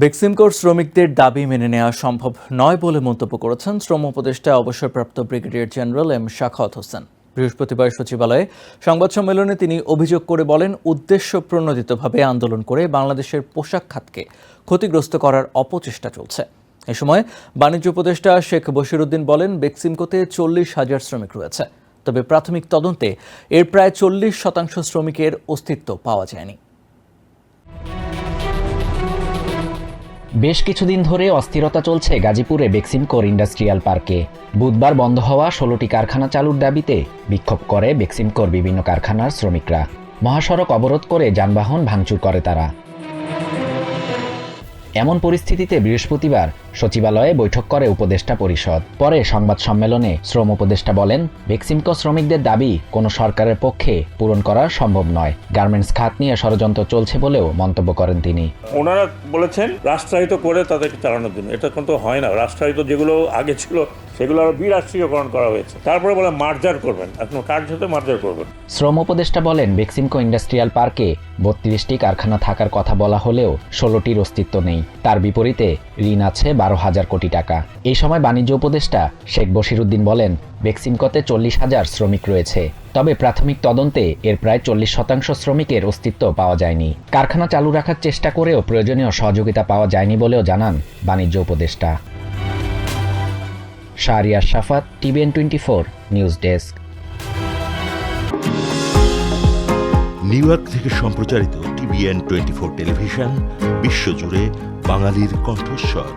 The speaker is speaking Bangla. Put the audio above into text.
বেক্সিমকোর শ্রমিকদের দাবি মেনে নেওয়া সম্ভব নয় বলে মন্তব্য করেছেন শ্রম উপদেষ্টা অবসরপ্রাপ্ত brigadier general M Shakhawat Hossain. বৃহস্পতিবার সচিবালয়ে সংবাদ সম্মেলনে তিনি অভিযোগ করে বলেন, উদ্দেশ্য প্রণোদিতভাবে আন্দোলন করে বাংলাদেশের পোশাক খাতকে ক্ষতিগ্রস্ত করার অপচেষ্টা চলছে। এ সময় বাণিজ্য উপদেষ্টা শেখ বশিরউদ্দিন বলেন, বেক্সিমকোতে 40,000 শ্রমিক রয়েছে, তবে প্রাথমিক তদন্তে এর প্রায় 40% শ্রমিকের অস্তিত্ব পাওয়া যায়নি। বেশ কিছুদিন ধরে অস্থিরতা চলছে গাজীপুরে বেক্সিমকোর ইন্ডাস্ট্রিয়াল পার্কে। বুধবার বন্ধ হওয়া 16টি কারখানা চালুর দাবিতে বিক্ষোভ করে বেক্সিমকোর বিভিন্ন কারখানার শ্রমিকরা। মহাসড়ক অবরোধ করে যানবাহন ভাঙচুর করে তারা। এমন পরিস্থিতিতে বৃহস্পতিবার সচিবালয়ে বৈঠক করে উপদেষ্টা পরিষদ। পরে সংবাদ সম্মেলনে শ্রম উপদেষ্টা বলেন, বেক্সিমকো শ্রমিকদের দাবি কোনো সরকারের পক্ষে পূরণ করা সম্ভব নয়। গার্মেন্টস খাত নিয়ে ষড়যন্ত্র চলছে বলেও মন্তব্য করেন তিনি। ওনারা বলেছেন রাষ্ট্রায়ত্ত করে তাদেরকে চালানোর জন্য। এটা কিন্তু হয় না। রাষ্ট্রায়ত্ত যেগুলো আগে ছিল সেগুলো আরো বিরাষ্ট্রীয়করণ করা হয়েছে। তারপরে বলে মার্জার করবেন, এখন কার্য হতে মার্জার করবেন। শ্রম উপদেষ্টা বলেন, বেক্সিমকো ইন্ডাস্ট্রিয়াল পার্কে 32টি কারখানা থাকার কথা বলা হলেও 16টির অস্তিত্ব নেই। তার বিপরীতে ঋণ আছে 12,000 কোটি টাকা। এই সময় বাণিজ্য উপদেষ্টা শেখ বশিরউদ্দিন বলেন, বেক্সিমকোতে 40,000 শ্রমিক রয়েছে, তবে প্রাথমিক তদন্তে এর প্রায় 40% শ্রমিকের অস্তিত্ব পাওয়া যায়নি। কারখানা চালু রাখার চেষ্টা করেও প্রয়োজনীয় সহযোগিতা পাওয়া যায়নি বলেও জানান বাণিজ্য উপদেষ্টা। শাহরিয়ার শাফাত, TVN 24 news desk. New York থেকে সম্প্রচারিত TVN 24 টেলিভিশন বিশ্বজুড়ে বাঙালির কণ্ঠস্বর।